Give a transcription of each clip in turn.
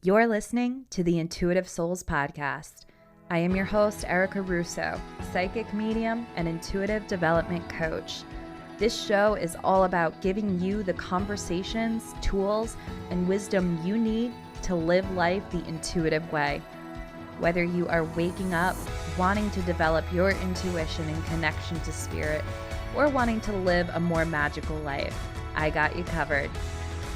You're listening to the Intuitive Souls Podcast. I am your host, Erica Russo, psychic medium and intuitive development coach. This show is all about giving you the conversations, tools, and wisdom you need to live life the intuitive way. Whether you are waking up, wanting to develop your intuition and connection to spirit, or wanting to live a more magical life, I got you covered.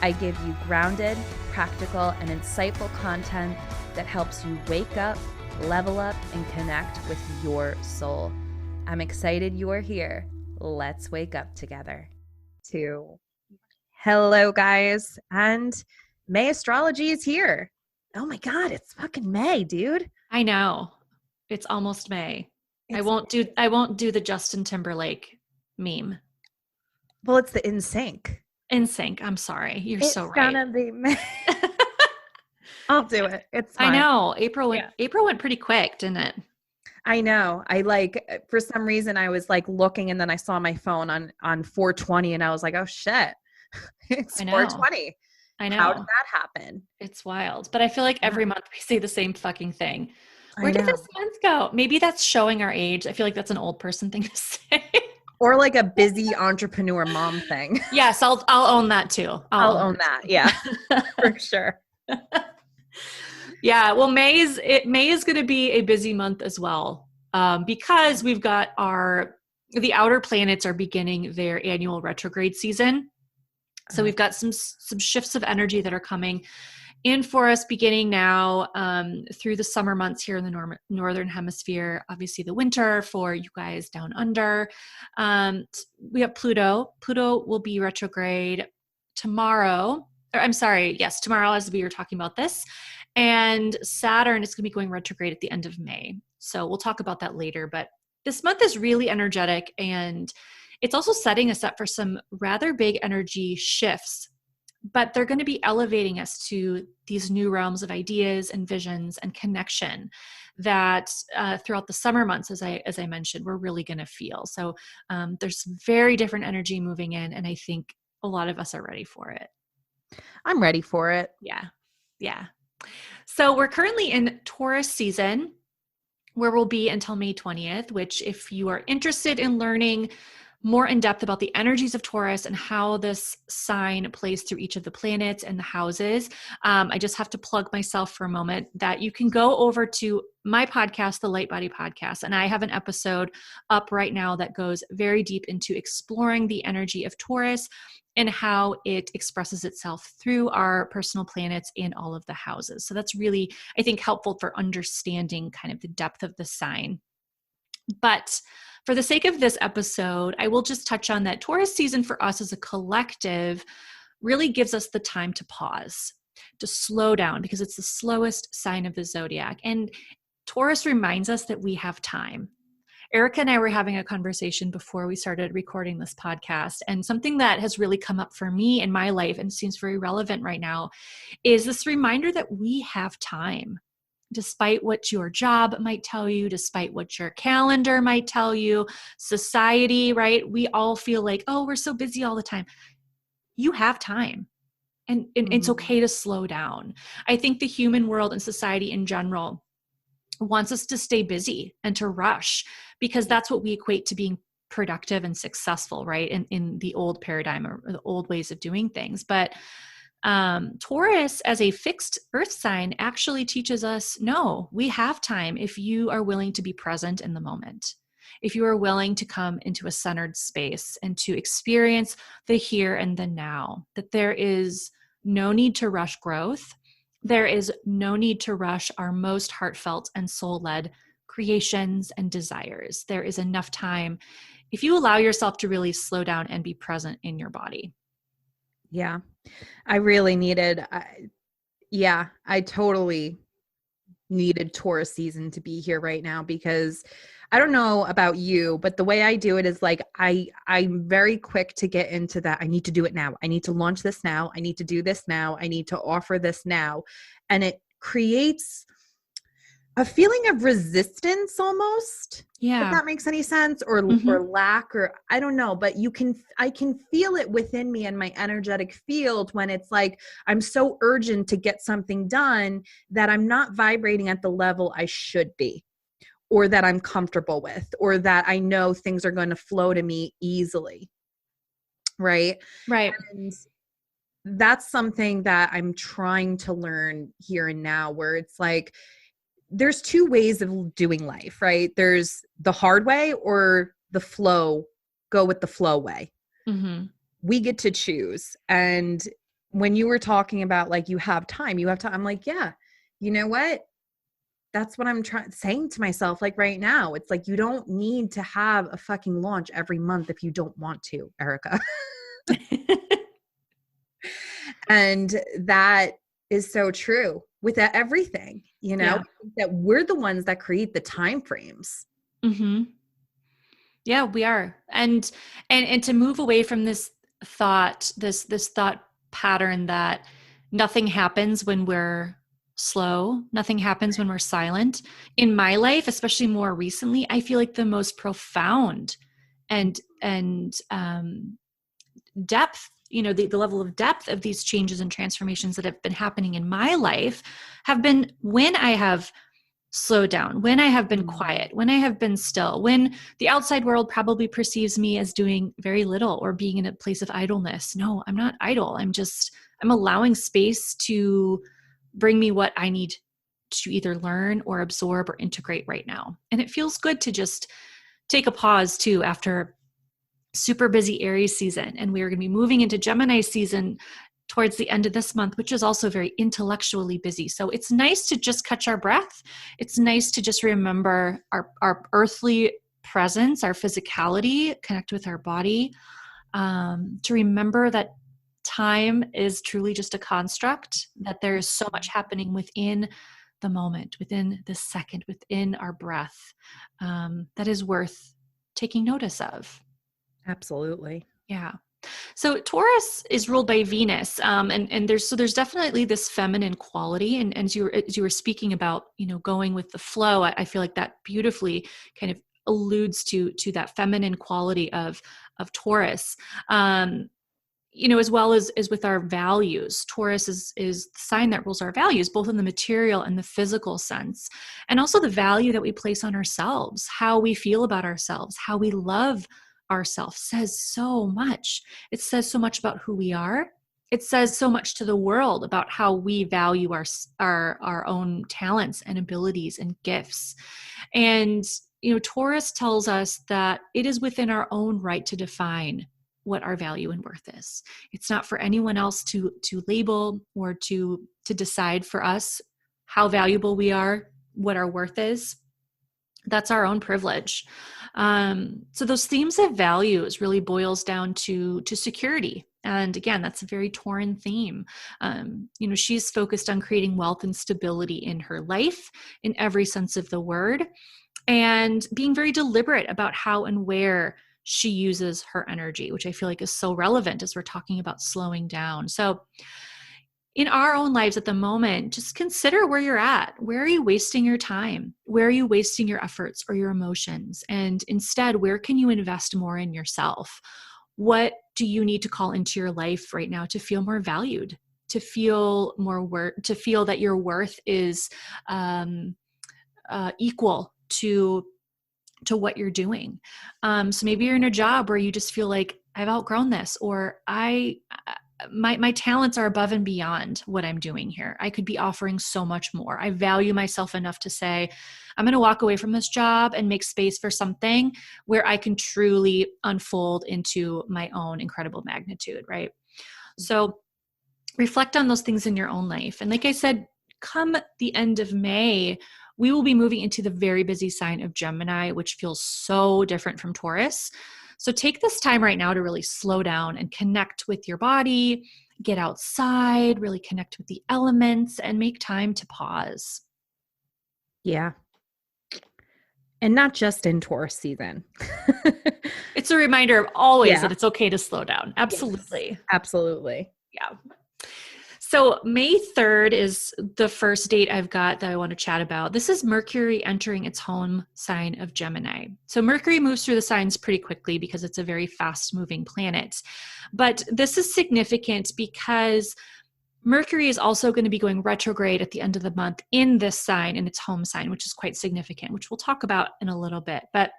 I give you grounded, practical, and insightful content that helps you wake up, level up, and connect with your soul. I'm excited you're here. Let's wake up together. Hello, guys, and May astrology is here. Oh my God, it's fucking May, dude. I know. It's almost May. I won't do the Justin Timberlake meme. Well, it's the In Sync. In sync. I'm sorry. You're so right. It's gonna be May. I'll do it. It's fine. I know. April went pretty quick, didn't it? I know. For some reason I was like looking and then I saw my phone on 420 and I was like, oh shit. It's 420. I know. How did that happen? It's wild. But I feel like every month we say the same fucking thing. Where did this month go? Maybe that's showing our age. I feel like that's an old person thing to say. Or like a busy entrepreneur mom thing. Yes, I'll own that too. I'll own that. Yeah, for sure. Yeah. Well, May is going to be a busy month as well, because we've got the outer planets are beginning their annual retrograde season. So we've got some shifts of energy that are coming in for us beginning now through the summer months here in the northern hemisphere. Obviously the winter for you guys down under. We have Pluto. Pluto will be retrograde tomorrow. Tomorrow as we were talking about this. And Saturn is going to be going retrograde at the end of May. So we'll talk about that later. But this month is really energetic, and it's also setting us up for some rather big energy shifts. But they're going to be elevating us to these new realms of ideas and visions and connection that throughout the summer months, as I mentioned, we're really going to feel. So there's very different energy moving in, and I think a lot of us are ready for it. I'm ready for it. Yeah. So we're currently in Taurus season, where we'll be until May 20th, which if you are interested in learning more in depth about the energies of Taurus and how this sign plays through each of the planets and the houses, I just have to plug myself for a moment that you can go over to my podcast, the Light Body Podcast, and I have an episode up right now that goes very deep into exploring the energy of Taurus and how it expresses itself through our personal planets in all of the houses. So that's really, I think, helpful for understanding kind of the depth of the sign. But for the sake of this episode, I will just touch on that Taurus season for us as a collective really gives us the time to pause, to slow down, because it's the slowest sign of the zodiac. And Taurus reminds us that we have time. Erica and I were having a conversation before we started recording this podcast, and something that has really come up for me in my life and seems very relevant right now is this reminder that we have time. Despite what your job might tell you, despite what your calendar might tell you, society, right? We all feel like, oh, we're so busy all the time. You have time, and it's okay to slow down. I think the human world and society in general wants us to stay busy and to rush, because that's what we equate to being productive and successful, right? In the old paradigm or the old ways of doing things. But Taurus as a fixed earth sign actually teaches us, no, we have time if you are willing to be present in the moment. If you are willing to come into a centered space and to experience the here and the now, that there is no need to rush growth. There is no need to rush our most heartfelt and soul-led creations and desires. There is enough time if you allow yourself to really slow down and be present in your body. Yeah, I really I totally needed Taurus season to be here right now, because I don't know about you, but the way I do it is like, I'm very quick to get into that. I need to do it now. I need to launch this now. I need to do this now. I need to offer this now. And it creates a feeling of resistance almost. If Yeah. that makes any sense, or lack, or I don't know, but I can feel it within me and my energetic field when it's like, I'm so urgent to get something done that I'm not vibrating at the level I should be, or that I'm comfortable with, or that I know things are going to flow to me easily. Right. Right. And that's something that I'm trying to learn here and now, where it's like, there's two ways of doing life, right? There's the hard way or the flow, go with the flow way. Mm-hmm. We get to choose. And when you were talking about like, you have time, I'm like, yeah, you know what? That's what I'm saying to myself. Like right now, it's like, you don't need to have a fucking launch every month if you don't want to, Erica. And that is so true with everything, you know, that we're the ones that create the time frames. Mm-hmm. Yeah, we are. And to move away from this thought, this thought pattern that nothing happens when we're slow, nothing happens when we're silent. In my life, especially more recently, I feel like the most profound and depth, you know, the level of depth of these changes and transformations that have been happening in my life have been when I have slowed down, when I have been quiet, when I have been still, when the outside world probably perceives me as doing very little or being in a place of idleness. No, I'm not idle. I'm allowing space to bring me what I need to either learn or absorb or integrate right now. And it feels good to just take a pause too after super busy Aries season. And we are going to be moving into Gemini season towards the end of this month, which is also very intellectually busy. So it's nice to just catch our breath. It's nice to just remember our earthly presence, our physicality, connect with our body, to remember that time is truly just a construct, that there is so much happening within the moment, within the second, within our breath, that is worth taking notice of. Absolutely. Yeah. So Taurus is ruled by Venus, and there's definitely this feminine quality, and as you were speaking about, you know, going with the flow, I feel like that beautifully kind of alludes to that feminine quality of Taurus. You know, as well as with our values. Taurus is the sign that rules our values, both in the material and the physical sense, and also the value that we place on ourselves, how we feel about ourselves, how we love ourselves says so much. It says so much about who we are. It says so much to the world about how we value our own talents and abilities and gifts. And, you know, Taurus tells us that it is within our own right to define what our value and worth is. It's not for anyone else to label or to decide for us how valuable we are, what our worth is. That's our own privilege. So those themes of values really boils down to security. And again, that's a very Tauran theme. You know, she's focused on creating wealth and stability in her life in every sense of the word, and being very deliberate about how and where she uses her energy, which I feel like is so relevant as we're talking about slowing down. So in our own lives at the moment, just consider where you're at. Where are you wasting your time? Where are you wasting your efforts or your emotions? And instead, where can you invest more in yourself? What do you need to call into your life right now to feel more valued, to feel more to feel that your worth is equal to what you're doing? So maybe you're in a job where you just feel like, I've outgrown this, or my talents are above and beyond what I'm doing here. I could be offering so much more. I value myself enough to say, I'm going to walk away from this job and make space for something where I can truly unfold into my own incredible magnitude, right? So reflect on those things in your own life. And like I said, come the end of May, we will be moving into the very busy sign of Gemini, which feels so different from Taurus. So take this time right now to really slow down and connect with your body, get outside, really connect with the elements, and make time to pause. Yeah. And not just in Taurus season. It's a reminder of always that it's okay to slow down. Absolutely. Yes, absolutely. Yeah. So May 3rd is the first date I've got that I want to chat about. This is Mercury entering its home sign of Gemini. So Mercury moves through the signs pretty quickly because it's a very fast moving planet. But this is significant because Mercury is also going to be going retrograde at the end of the month in this sign, in its home sign, which is quite significant, which we'll talk about in a little bit. But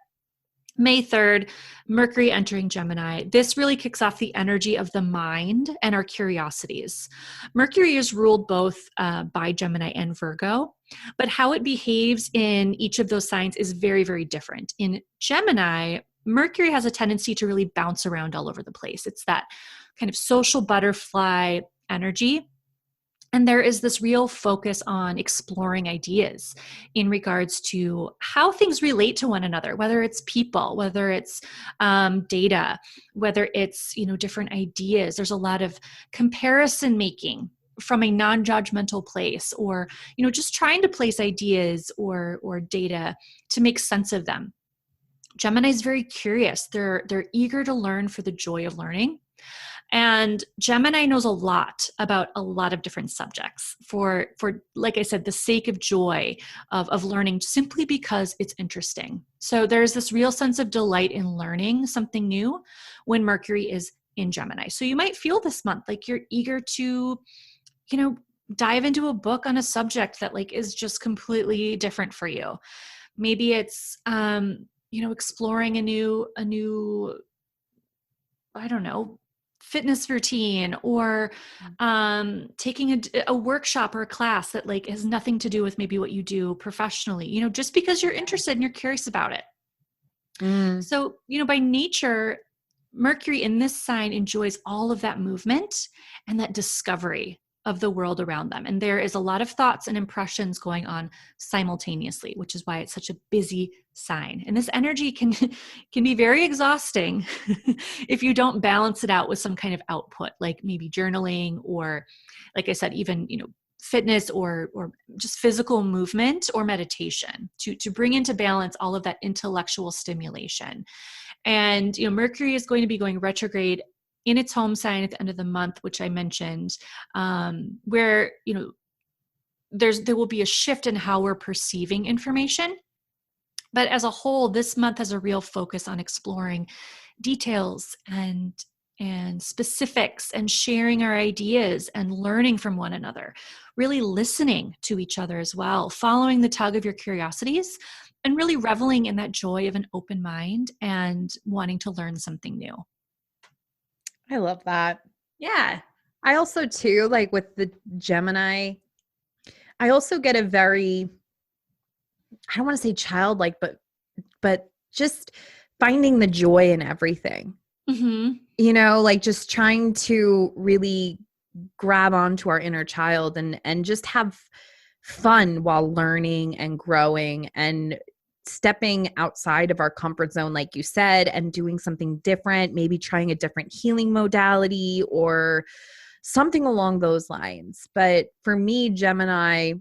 May 3rd, Mercury entering Gemini. This really kicks off the energy of the mind and our curiosities. Mercury is ruled both by Gemini and Virgo, but how it behaves in each of those signs is very, very different. In Gemini, Mercury has a tendency to really bounce around all over the place. It's that kind of social butterfly energy. And there is this real focus on exploring ideas in regards to how things relate to one another, whether it's people, whether it's data, whether it's, different ideas. There's a lot of comparison making from a non-judgmental place, or, just trying to place ideas or data to make sense of them. Gemini is very curious. They're eager to learn for the joy of learning. And Gemini knows a lot about a lot of different subjects for like I said, the sake of joy of learning, simply because it's interesting. So there's this real sense of delight in learning something new when Mercury is in Gemini. So you might feel this month like you're eager to, dive into a book on a subject that is just completely different for you. Maybe it's, exploring a new, I don't know, fitness routine, or taking a workshop or a class that has nothing to do with maybe what you do professionally, just because you're interested and you're curious about it. So, by nature, Mercury in this sign enjoys all of that movement and that discovery of the world around them. And there is a lot of thoughts and impressions going on simultaneously, which is why it's such a busy sign. And this energy can be very exhausting if you don't balance it out with some kind of output, like maybe journaling, or like I said, even, fitness or just physical movement or meditation to bring into balance all of that intellectual stimulation. And, Mercury is going to be going retrograde in its home sign at the end of the month, which I mentioned, where, there will be a shift in how we're perceiving information. But as a whole, this month has a real focus on exploring details and specifics, and sharing our ideas and learning from one another, really listening to each other as well, following the tug of your curiosities, and really reveling in that joy of an open mind and wanting to learn something new. I love that. Yeah. I also too, with the Gemini, I also get a very, I don't want to say childlike, but just finding the joy in everything. Mm-hmm. Just trying to really grab onto our inner child and just have fun while learning and growing and stepping outside of our comfort zone, like you said, and doing something different, maybe trying a different healing modality or something along those lines. But for me, Gemini.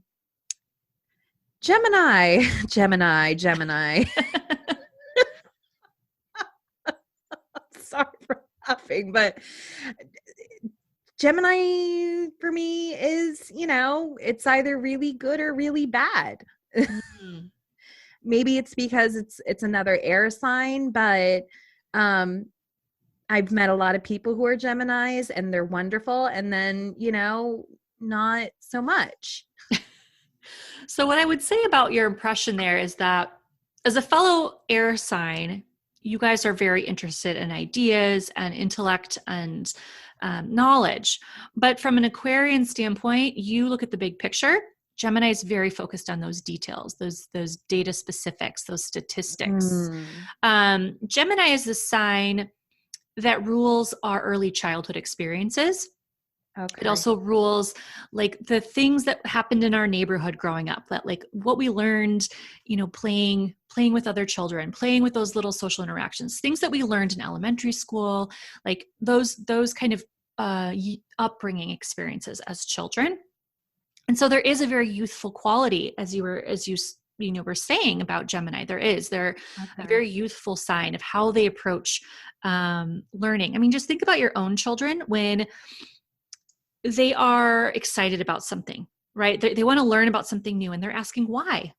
Sorry for laughing, but Gemini for me is, it's either really good or really bad. Mm-hmm. Maybe it's because it's another air sign, but I've met a lot of people who are Geminis and they're wonderful, and then, not so much. So what I would say about your impression there is that as a fellow air sign, you guys are very interested in ideas and intellect and knowledge. But from an Aquarian standpoint, you look at the big picture. Gemini is very focused on those details, those data specifics, those statistics. Gemini is the sign that rules our early childhood experiences. Okay. It also rules the things that happened in our neighborhood growing up, that what we learned, playing with other children, playing with those little social interactions, things that we learned in elementary school, those kind of upbringing experiences as children. And so there is a very youthful quality, as you were saying about Gemini. They're a very youthful sign of how they approach learning. I mean, just think about your own children when they are excited about something, right? They want to learn about something new, and they're asking why.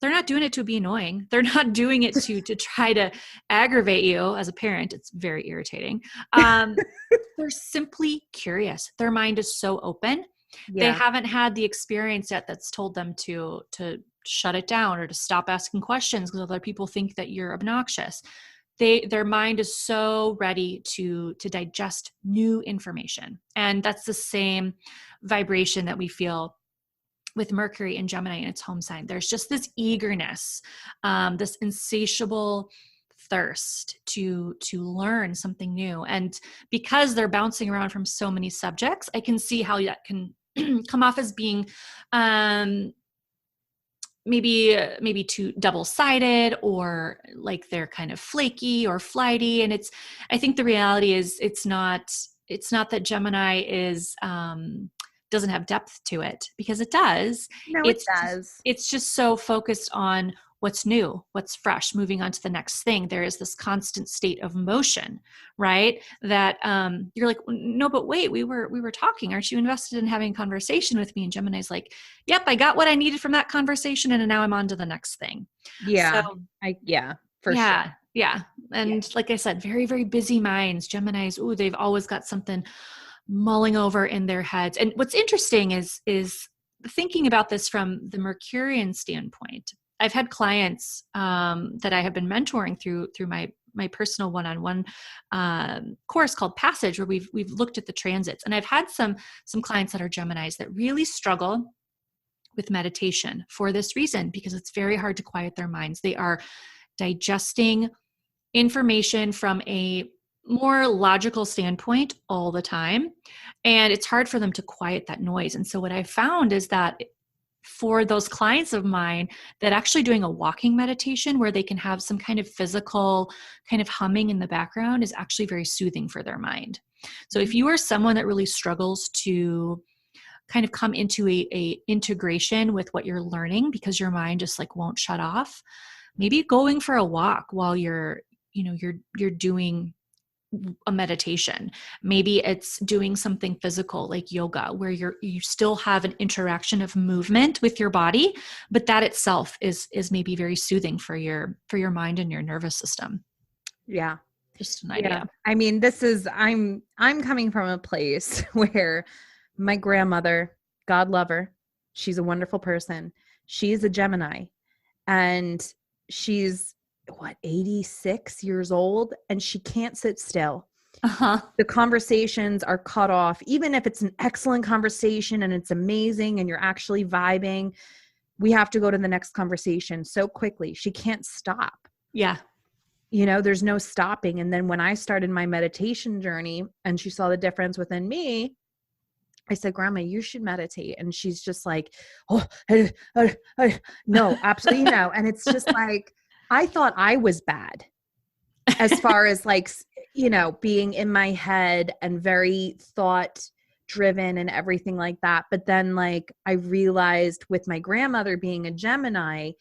They're not doing it to be annoying. They're not doing it to try to aggravate you as a parent. It's very irritating. They're simply curious. Their mind is so open. Yeah. They haven't had the experience yet that's told them to shut it down or to stop asking questions because other people think that you're obnoxious. Their mind is so ready to digest new information. And that's the same vibration that we feel with Mercury and Gemini in its home sign. There's just this eagerness, this insatiable thirst to learn something new. And because they're bouncing around from so many subjects, I can see how that can come off as being maybe too double-sided, or like they're kind of flaky or flighty. And I think the reality is it's not that Gemini doesn't have depth to it, because it does. No, it does. It's just so focused on what's new, what's fresh, moving on to the next thing. There is this constant state of motion, right? That you're like, no, but wait, we were talking. Aren't you invested in having a conversation with me? And Gemini's like, yep, I got what I needed from that conversation, and now I'm on to the next thing. Yeah, so, for sure. Yeah. And like I said, very, very busy minds. Geminis, they've always got something mulling over in their heads. And what's interesting is thinking about this from the Mercurian standpoint. I've had clients that I have been mentoring through my personal one-on-one course called Passage, where we've looked at the transits. And I've had some clients that are Geminis that really struggle with meditation for this reason, because it's very hard to quiet their minds. They are digesting information from a more logical standpoint all the time, and it's hard for them to quiet that noise. And so what I found is that for those clients of mine, that actually doing a walking meditation where they can have some kind of physical kind of humming in the background is actually very soothing for their mind. So if you are someone that really struggles to kind of come into a integration with what you're learning because your mind just like won't shut off, maybe going for a walk while you're doing a meditation. Maybe it's doing something physical like yoga, where you still have an interaction of movement with your body, but that itself is maybe very soothing for your mind and your nervous system. Yeah. Just an idea. I mean, I'm coming from a place where my grandmother, God love her, she's a wonderful person. She's a Gemini, and she's 86 years old, and she can't sit still. The conversations are cut off. Even if it's an excellent conversation and it's amazing and you're actually vibing, we have to go to the next conversation so quickly. She can't stop. Yeah. There's no stopping. And then when I started my meditation journey and she saw the difference within me, I said, Grandma, you should meditate. And she's just like, no, absolutely no. And it's just like, I thought I was bad as far as like, being in my head and very thought driven and everything like that. But then like I realized with my grandmother being a Gemini,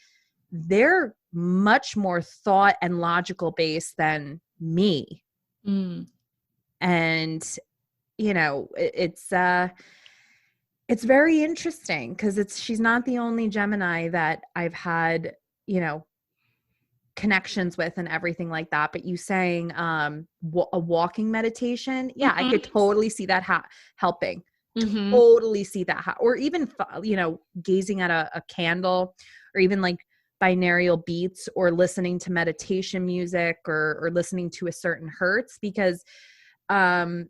they're much more thought and logical based than me. And, it's very interesting because she's not the only Gemini that I've had, connections with and everything like that. But you saying a walking meditation, I could totally see that helping. Totally see that. Or even, gazing at a candle, or even like binaural beats, or listening to meditation music, or listening to a certain hertz, because a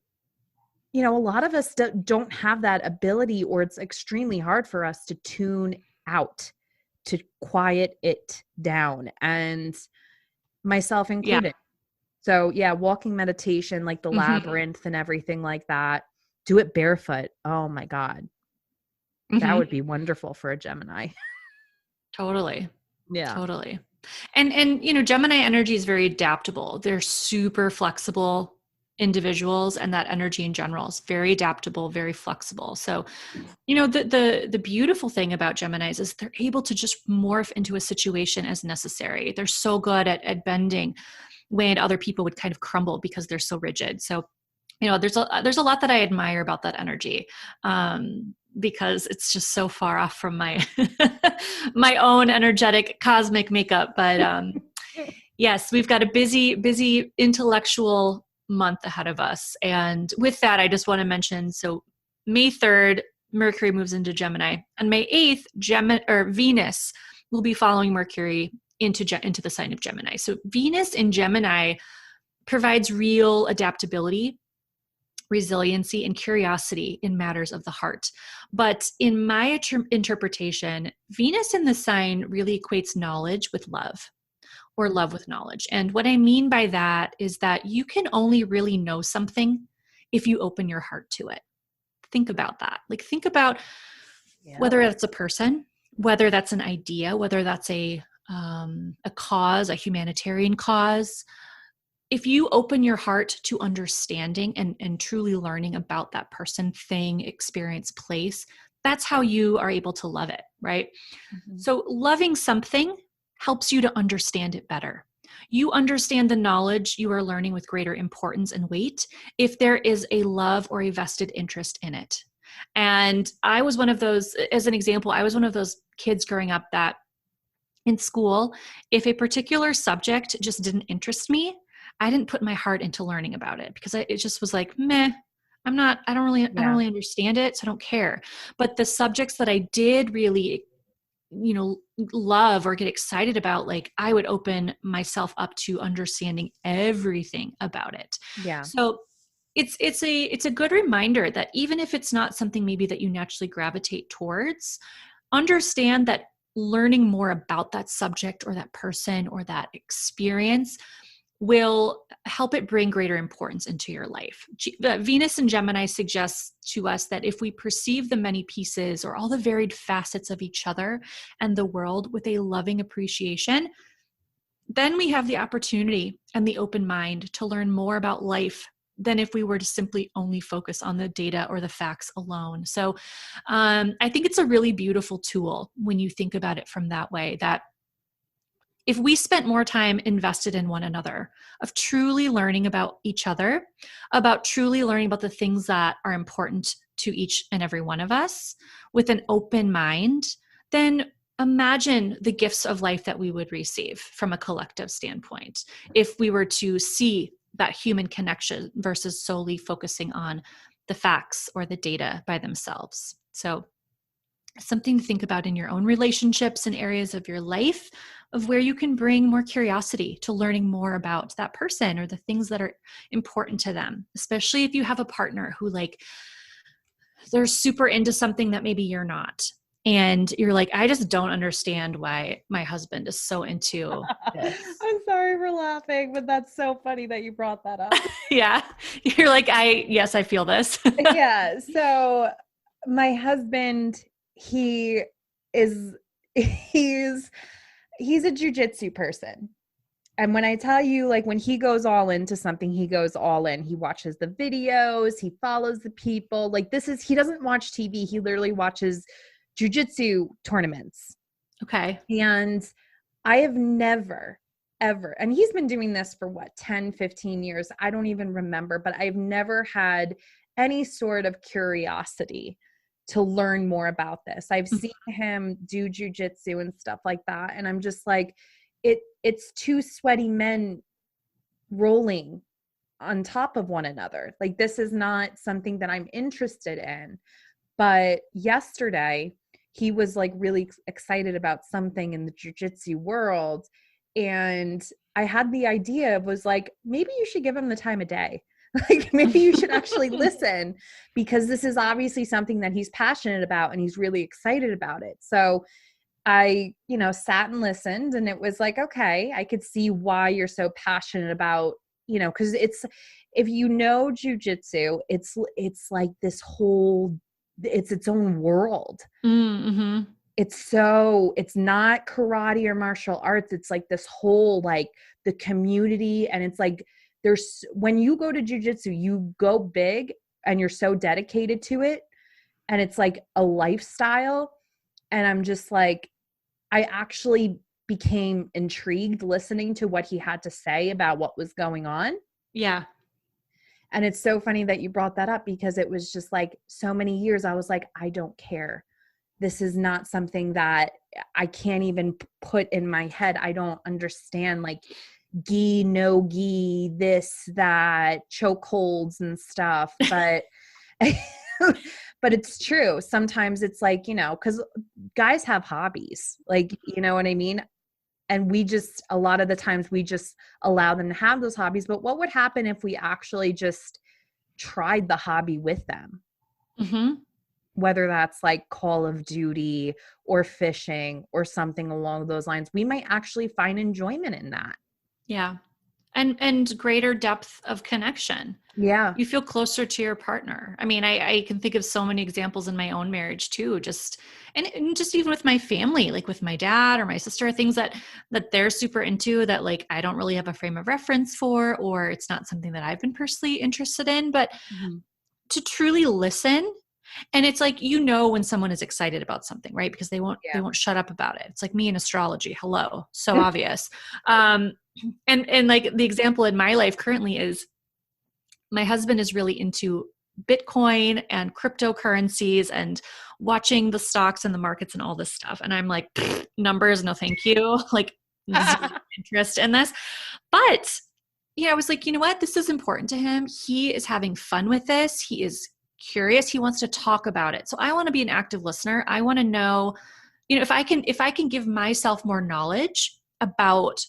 lot of us don't have that ability, or it's extremely hard for us to tune out, to quiet it down, and myself included. Yeah. So walking meditation, like the labyrinth and everything like that, do it barefoot. Oh my God. That would be wonderful for a Gemini. Totally. Yeah. Totally. And Gemini energy is very adaptable. They're super flexible individuals, and that energy in general is very adaptable, very flexible. So, the beautiful thing about Geminis is they're able to just morph into a situation as necessary. They're so good at bending when other people would kind of crumble because they're so rigid. So there's a lot that I admire about that energy. Because it's just so far off from my, my own energetic cosmic makeup. But, yes, we've got a busy intellectual month ahead of us. And with that, I just want to mention, so May 3rd, Mercury moves into Gemini, and May 8th, Venus will be following Mercury into the sign of Gemini. So Venus in Gemini provides real adaptability, resiliency, and curiosity in matters of the heart. But in my interpretation, Venus in the sign really equates knowledge with love, or love with knowledge. And what I mean by that is that you can only really know something if you open your heart to it. Think about that. Like, think about whether that's a person, whether that's an idea, whether that's a cause, a humanitarian cause. If you open your heart to understanding and truly learning about that person, thing, experience, place, that's how you are able to love it, right? Mm-hmm. So loving something helps you to understand it better. You understand the knowledge you are learning with greater importance and weight if there is a love or a vested interest in it. And I was one of those, as an example, I was one of those kids growing up that in school, if a particular subject just didn't interest me, I didn't put my heart into learning about it because it just was like, meh, I don't really understand it. So I don't care. But the subjects that I did really, love or get excited about, like, I would open myself up to understanding everything about it. Yeah. So it's a good reminder that even if it's not something maybe that you naturally gravitate towards, understand that learning more about that subject or that person or that experience will help it bring greater importance into your life. Venus in Gemini suggests to us that if we perceive the many pieces or all the varied facets of each other and the world with a loving appreciation, then we have the opportunity and the open mind to learn more about life than if we were to simply only focus on the data or the facts alone. So I think it's a really beautiful tool when you think about it from that way, that if we spent more time invested in one another, of truly learning about each other, about truly learning about the things that are important to each and every one of us with an open mind, then imagine the gifts of life that we would receive from a collective standpoint if we were to see that human connection versus solely focusing on the facts or the data by themselves. So something to think about in your own relationships and areas of your life, of where you can bring more curiosity to learning more about that person or the things that are important to them, especially if you have a partner who, like, they're super into something that maybe you're not. And you're like, I just don't understand why my husband is so into this. I'm sorry for laughing, but that's so funny that you brought that up. Yeah. You're like, yes, I feel this. Yeah. So my husband, he's a jujitsu person. And when I tell you, like, when he goes all into something, he goes all in. He watches the videos, he follows the people. Like, he doesn't watch TV. He literally watches jujitsu tournaments. Okay. And I have never, ever, and he's been doing this for 10, 15 years. I don't even remember, but I've never had any sort of curiosity to learn more about this. I've seen him do jujitsu and stuff like that. And I'm just like, it's two sweaty men rolling on top of one another. Like, this is not something that I'm interested in. But yesterday, he was like really excited about something in the jujitsu world. And I had the idea of, was like, maybe you should give him the time of day. Like, maybe you should actually listen, because this is obviously something that he's passionate about and he's really excited about it. So I, sat and listened, and it was like, okay, I could see why you're so passionate about, because if jujitsu, it's like this whole, it's its own world. Mm-hmm. It's not karate or martial arts. It's like this whole, like, the community. And it's like, when you go to jujitsu, you go big and you're so dedicated to it. And it's like a lifestyle. And I'm just like, I actually became intrigued listening to what he had to say about what was going on. Yeah. And it's so funny that you brought that up, because it was just like so many years I was like, I don't care. This is not something that I can't even put in my head. I don't understand, like, ghee, no ghee, this, that, chokeholds and stuff. But but it's true. Sometimes it's like, because guys have hobbies, like, you know what I mean? And a lot of the times we just allow them to have those hobbies. But what would happen if we actually just tried the hobby with them? Mm-hmm. Whether that's like Call of Duty or fishing or something along those lines, we might actually find enjoyment in that. Yeah. And greater depth of connection. Yeah. You feel closer to your partner. I mean, I can think of so many examples in my own marriage too, and just even with my family, like with my dad or my sister, things that they're super into that like I don't really have a frame of reference for, or it's not something that I've been personally interested in, but to truly listen. And it's like, when someone is excited about something, right? Because they won't shut up about it. It's like me in astrology. Hello. So obvious. And like the example in my life currently is my husband is really into Bitcoin and cryptocurrencies and watching the stocks and the markets and all this stuff. And I'm like, numbers, no, thank you. Like zero interest in this. But I was like, you know what? This is important to him. He is having fun with this. He is curious. He wants to talk about it. So I want to be an active listener. I want to know, if I can give myself more knowledge about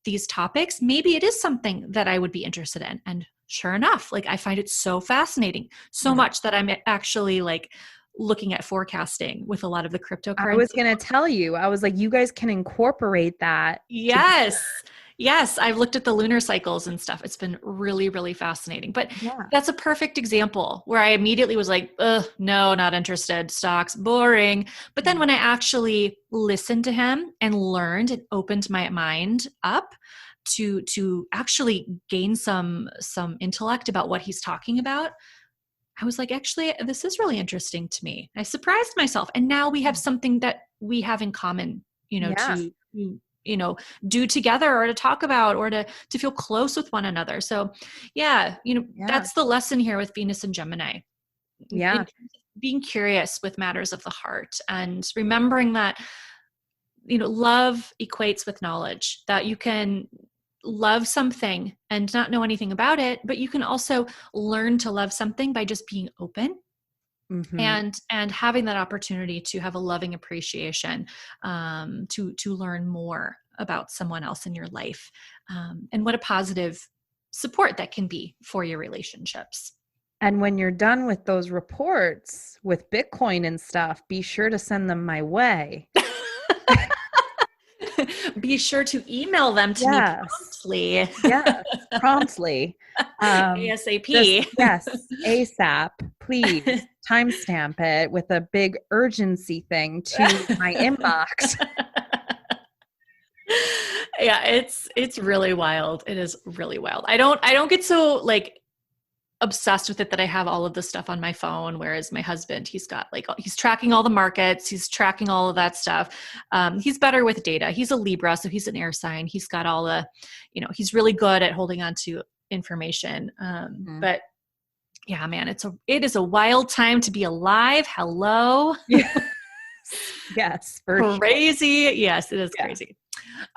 these topics, maybe it is something that I would be interested in. And sure enough, like I find it so fascinating, so much that I'm actually like looking at forecasting with a lot of the cryptocurrency. I was going to tell you, I was like, you guys can incorporate that. Yes. Yes. I've looked at the lunar cycles and stuff. It's been really, really fascinating. But that's a perfect example where I immediately was like, no, not interested. Stocks, boring. But then when I actually listened to him and learned and opened my mind up to actually gain some intellect about what he's talking about, I was like, actually, this is really interesting to me. I surprised myself. And now we have something that we have in common, to do together or to talk about or to feel close with one another. So that's the lesson here with Venus and Gemini. Yeah. Being curious with matters of the heart and remembering that, love equates with knowledge, that you can love something and not know anything about it, but you can also learn to love something by just being open. And having that opportunity to have a loving appreciation, to learn more about someone else in your life, and what a positive support that can be for your relationships. And when you're done with those reports with Bitcoin and stuff, be sure to send them my way. Be sure to email them to me promptly. Yes, promptly. ASAP. Yes, ASAP. Please timestamp it with a big urgency thing to my inbox. Yeah, it's really wild. It is really wild. I don't get so like obsessed with it that I have all of this stuff on my phone, whereas my husband, he's got like, he's tracking all the markets, he's tracking all of that stuff. He's better with data. He's a Libra, so he's an air sign. He's got all the, he's really good at holding on to information. But yeah, man, it is a wild time to be alive. Hello. Yes, for crazy. Sure. Yes, it is Yeah. Crazy.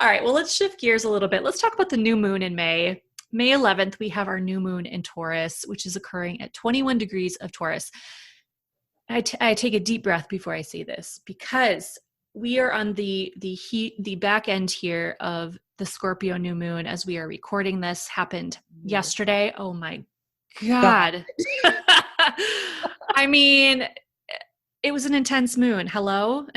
All right. Well, let's shift gears a little bit. Let's talk about the new moon in May. May 11th, we have our new moon in Taurus, which is occurring at 21 degrees of Taurus. I take a deep breath before I say this, because we are on the back end here of the Scorpio new moon as we are recording this. Happened yesterday. Oh my God. I mean, it was an intense moon. Hello?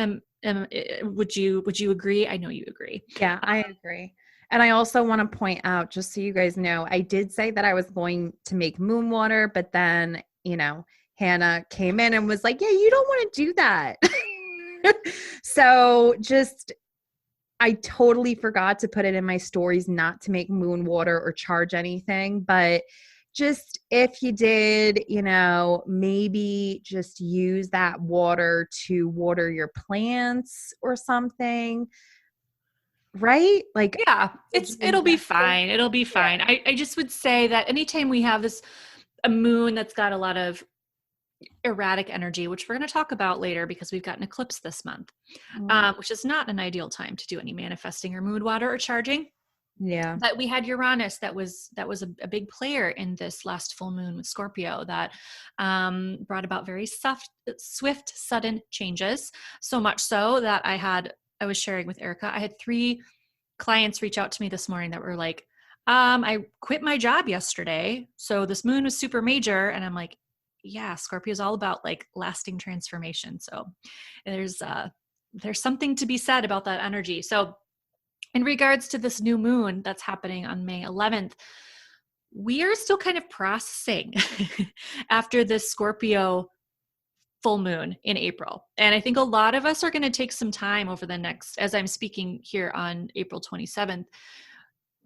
Would you agree? I know you agree. Yeah, I agree. And I also want to point out, just so you guys know, I did say that I was going to make moon water, but then, Hannah came in and was like, yeah, you don't want to do that. So I totally forgot to put it in my stories not to make moon water or charge anything. But just if you did, maybe just use that water to water your plants or something. Right? Like, yeah, it'll be fine. It'll be fine. I just would say that anytime we have this a moon that's got a lot of erratic energy, which we're going to talk about later because we've got an eclipse this month, which is not an ideal time to do any manifesting or mood water or charging. Yeah. But we had Uranus that was a big player in this last full moon with Scorpio that brought about very swift, sudden changes. So much so that I was sharing with Erica, I had 3 clients reach out to me this morning that were like, I quit my job yesterday. So this moon was super major. And I'm like, yeah, Scorpio is all about like lasting transformation. So there's something to be said about that energy. So in regards to this new moon that's happening on May 11th, we are still kind of processing after this Scorpio full moon in April. And I think a lot of us are going to take some time over the next, as I'm speaking here on April 27th,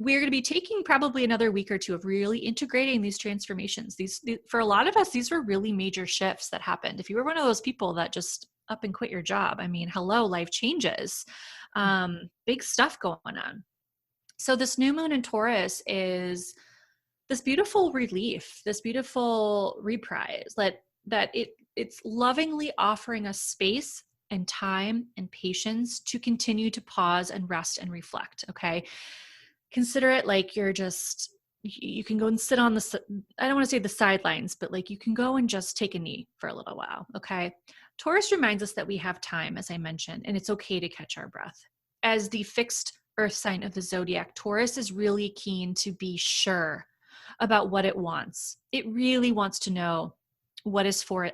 we're going to be taking probably another week or 2 of really integrating these transformations. These for a lot of us, these were really major shifts that happened. If you were one of those people that just up and quit your job, I mean, hello, life changes. Big stuff going on. So this new moon in Taurus is this beautiful relief, this beautiful reprise that it's lovingly offering us space and time and patience to continue to pause and rest and reflect. Okay. Consider it like you can go and sit on I don't want to say the sidelines, but like you can go and just take a knee for a little while. Okay. Taurus reminds us that we have time, as I mentioned, and it's okay to catch our breath. As the fixed earth sign of the zodiac, Taurus is really keen to be sure about what it wants. It really wants to know what is for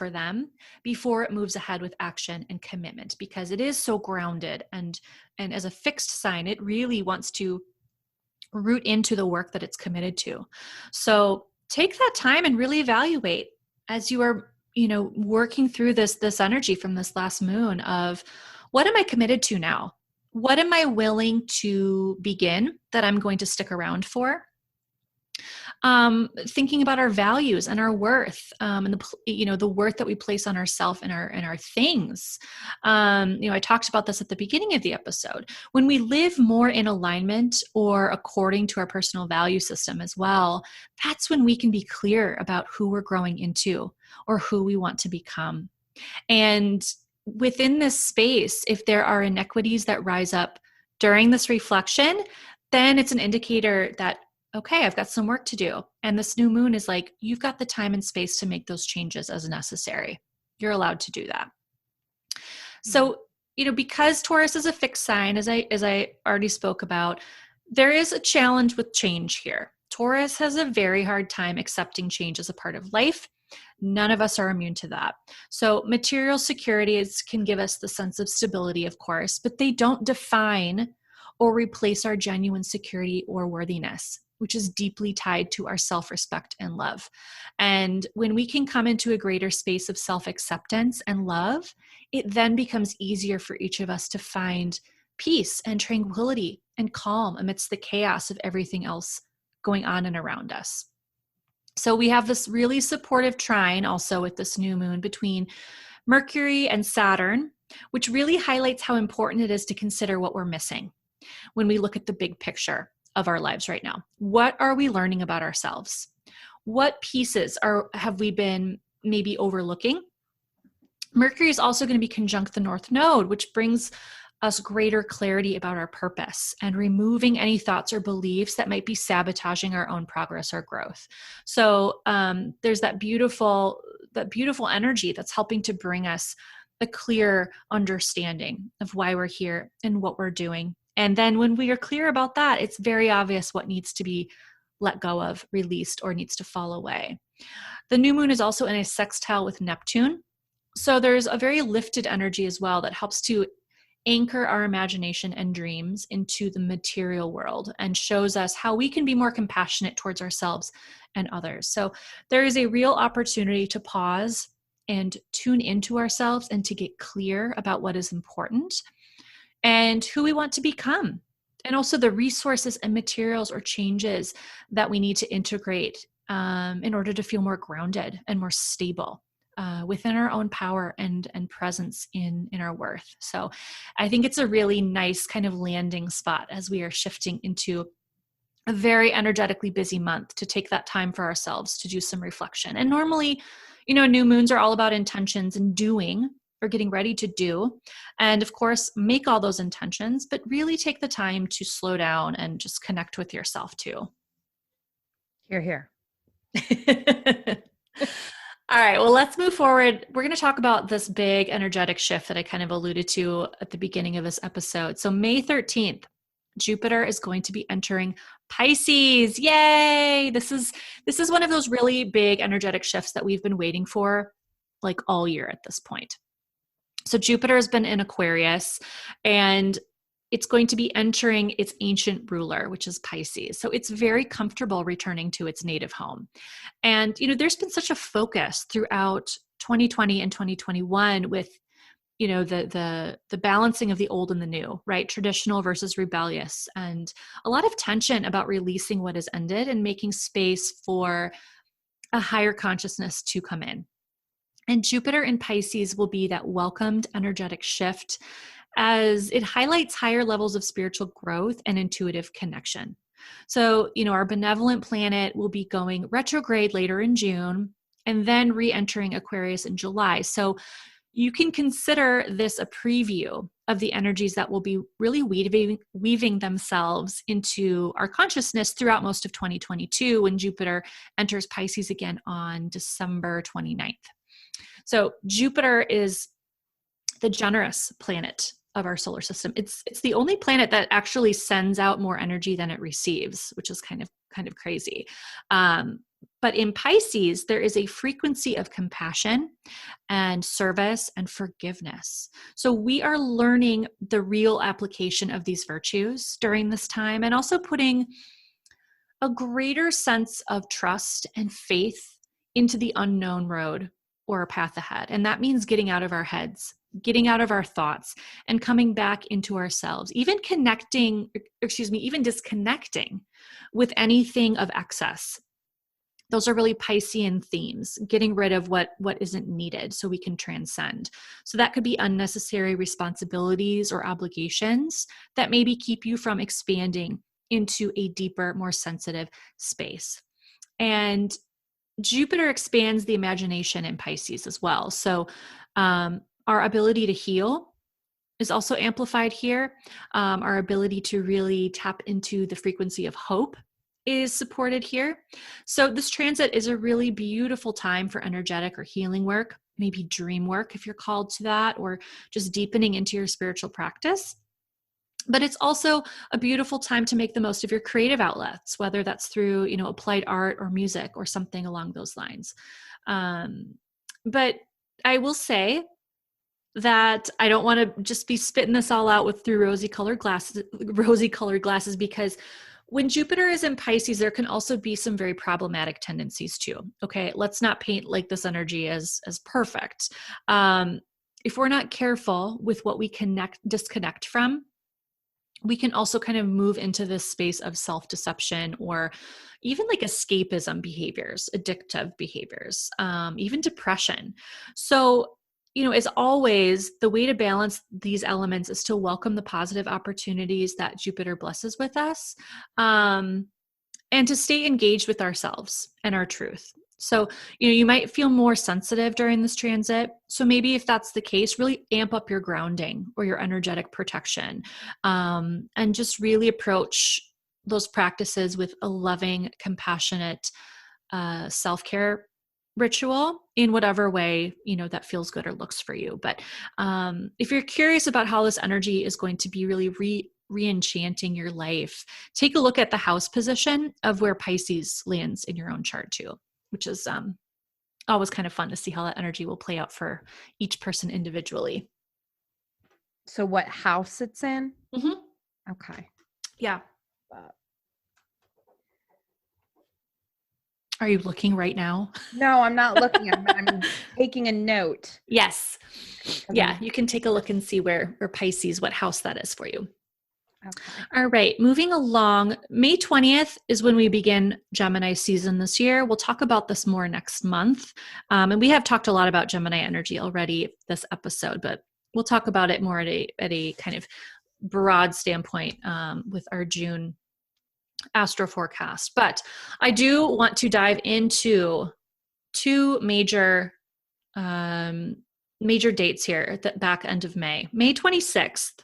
them before it moves ahead with action and commitment, because it is so grounded and as a fixed sign, it really wants to root into the work that it's committed to. So take that time and really evaluate as you are, working through this energy from this last moon of what am I committed to now? What am I willing to begin that I'm going to stick around for? Thinking about our values and our worth, and the worth that we place on ourselves and our things. I talked about this at the beginning of the episode. When we live more in alignment or according to our personal value system as well, that's when we can be clear about who we're growing into or who we want to become. And within this space, if there are inequities that rise up during this reflection, then it's an indicator that, okay, I've got some work to do. And this new moon is like, you've got the time and space to make those changes as necessary. You're allowed to do that. So, because Taurus is a fixed sign, as I already spoke about, there is a challenge with change here. Taurus has a very hard time accepting change as a part of life. None of us are immune to that. So material securities can give us the sense of stability, of course, but they don't define or replace our genuine security or worthiness, which is deeply tied to our self-respect and love. And when we can come into a greater space of self-acceptance and love, it then becomes easier for each of us to find peace and tranquility and calm amidst the chaos of everything else going on and around us. So we have this really supportive trine also with this new moon between Mercury and Saturn, which really highlights how important it is to consider what we're missing when we look at the big picture of our lives right now. What are we learning about ourselves? What pieces have we been maybe overlooking? Mercury is also going to be conjunct the North Node, which brings us greater clarity about our purpose and removing any thoughts or beliefs that might be sabotaging our own progress or growth. So there's that beautiful energy that's helping to bring us a clear understanding of why we're here and what we're doing. And then when we are clear about that, it's very obvious what needs to be let go of, released, or needs to fall away. The new moon is also in a sextile with Neptune. So there's a very lifted energy as well that helps to anchor our imagination and dreams into the material world and shows us how we can be more compassionate towards ourselves and others. So there is a real opportunity to pause and tune into ourselves and to get clear about what is important and who we want to become, and also the resources and materials or changes that we need to integrate in order to feel more grounded and more stable within our own power and presence in our worth. So I think it's a really nice kind of landing spot as we are shifting into a very energetically busy month to take that time for ourselves to do some reflection. And normally, new moons are all about intentions and doing or getting ready to do. And of course, make all those intentions, but really take the time to slow down and just connect with yourself too. Hear, hear. All right, well, let's move forward. We're going to talk about this big energetic shift that I kind of alluded to at the beginning of this episode. So May 13th, Jupiter is going to be entering Pisces. Yay! This is one of those really big energetic shifts that we've been waiting for like all year at this point. So Jupiter has been in Aquarius, and it's going to be entering its ancient ruler, which is Pisces. So it's very comfortable returning to its native home. And, there's been such a focus throughout 2020 and 2021 with, the balancing of the old and the new, right? Traditional versus rebellious, and a lot of tension about releasing what has ended and making space for a higher consciousness to come in. And Jupiter in Pisces will be that welcomed energetic shift as it highlights higher levels of spiritual growth and intuitive connection. So, our benevolent planet will be going retrograde later in June and then re-entering Aquarius in July. So you can consider this a preview of the energies that will be really weaving themselves into our consciousness throughout most of 2022 when Jupiter enters Pisces again on December 29th. So Jupiter is the generous planet of our solar system. It's the only planet that actually sends out more energy than it receives, which is kind of crazy. But in Pisces, there is a frequency of compassion and service and forgiveness. So we are learning the real application of these virtues during this time, and also putting a greater sense of trust and faith into the unknown road or a path ahead. And that means getting out of our heads, getting out of our thoughts, and coming back into ourselves, even disconnecting with anything of excess. Those are really Piscean themes, getting rid of what isn't needed so we can transcend. So that could be unnecessary responsibilities or obligations that maybe keep you from expanding into a deeper, more sensitive space. And Jupiter expands the imagination in Pisces as well. So our ability to heal is also amplified here. Our ability to really tap into the frequency of hope is supported here. So this transit is a really beautiful time for energetic or healing work, maybe dream work if you're called to that, or just deepening into your spiritual practice. But it's also a beautiful time to make the most of your creative outlets, whether that's through, applied art or music or something along those lines. But I will say that I don't want to just be spitting this all out through rosy-colored glasses, because when Jupiter is in Pisces, there can also be some very problematic tendencies too. Okay, let's not paint like this energy as perfect. If we're not careful with what we disconnect from, we can also kind of move into this space of self-deception or even like escapism behaviors, addictive behaviors, even depression. So, as always, the way to balance these elements is to welcome the positive opportunities that Jupiter blesses with us, and to stay engaged with ourselves and our truth. So, you might feel more sensitive during this transit. So maybe if that's the case, really amp up your grounding or your energetic protection, and just really approach those practices with a loving, compassionate self-care ritual in whatever way, that feels good or looks for you. But if you're curious about how this energy is going to be really re-enchanting your life, take a look at the house position of where Pisces lands in your own chart too, which is always kind of fun to see how that energy will play out for each person individually. So what house it's in? Mm-hmm. Okay. Yeah. Are you looking right now? No, I'm not looking. I'm taking a note. Yes. Yeah, you can take a look and see where Pisces, what house that is for you. Okay. All right, moving along. May 20th is when we begin Gemini season this year. We'll talk about this more next month. And we have talked a lot about Gemini energy already this episode, but we'll talk about it more at a kind of broad standpoint with our June astro forecast. But I do want to dive into two major dates here at the back end of May. May 26th,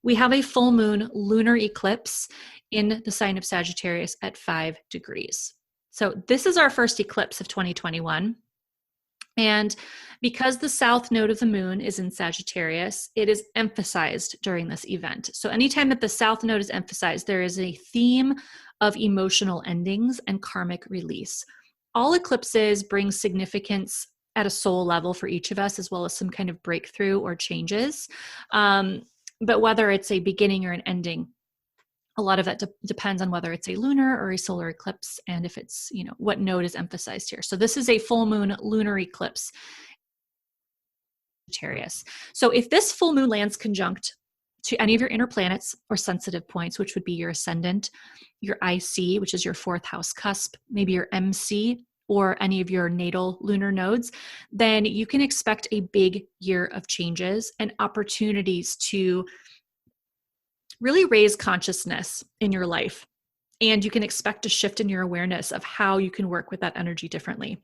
we have a full moon lunar eclipse in the sign of Sagittarius at 5 degrees. So this is our first eclipse of 2021. And because the south node of the moon is in Sagittarius, it is emphasized during this event. So anytime that the south node is emphasized, there is a theme of emotional endings and karmic release. All eclipses bring significance at a soul level for each of us, as well as some kind of breakthrough or changes. But whether it's a beginning or an ending, a lot of that depends on whether it's a lunar or a solar eclipse, and if it's, what node is emphasized here. So this is a full moon lunar eclipse. Sagittarius. So if this full moon lands conjunct to any of your inner planets or sensitive points, which would be your ascendant, your IC, which is your fourth house cusp, maybe your MC, or any of your natal lunar nodes, then you can expect a big year of changes and opportunities to really raise consciousness in your life. And you can expect a shift in your awareness of how you can work with that energy differently.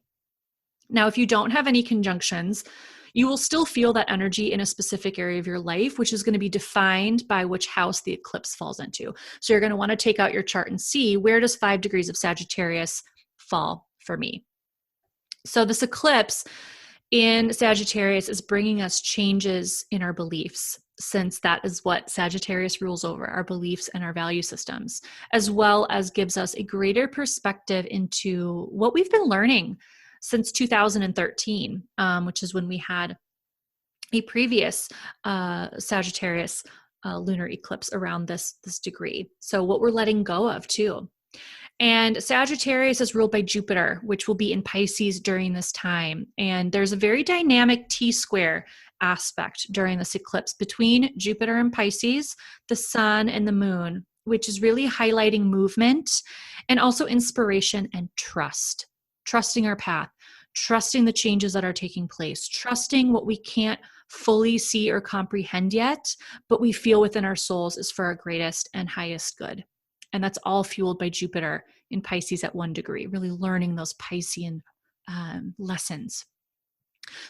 Now, if you don't have any conjunctions, you will still feel that energy in a specific area of your life, which is going to be defined by which house the eclipse falls into. So you're going to want to take out your chart and see, where does 5 degrees of Sagittarius fall for me? So this eclipse in Sagittarius is bringing us changes in our beliefs, since that is what Sagittarius rules over, our beliefs and our value systems, as well as gives us a greater perspective into what we've been learning since 2013, which is when we had a previous Sagittarius lunar eclipse around this degree. So what we're letting go of too. And Sagittarius is ruled by Jupiter, which will be in Pisces during this time. And there's a very dynamic T-square aspect during this eclipse between Jupiter and Pisces, the sun and the moon, which is really highlighting movement and also inspiration and trust. Trusting our path, trusting the changes that are taking place, trusting what we can't fully see or comprehend yet, but we feel within our souls is for our greatest and highest good. And that's all fueled by Jupiter in Pisces at 1 degree, really learning those Piscean lessons.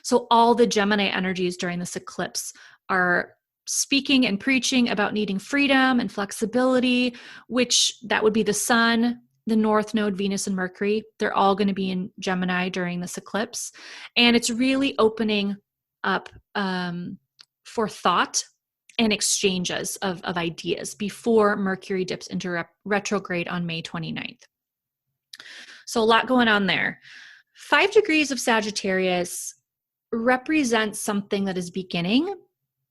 So all the Gemini energies during this eclipse are speaking and preaching about needing freedom and flexibility, which that would be the sun, the North Node, Venus, and Mercury. They're all going to be in Gemini during this eclipse. And it's really opening up for thought and exchanges of ideas before Mercury dips into retrograde on May 29th. So a lot going on there. 5 degrees of Sagittarius represents something that is beginning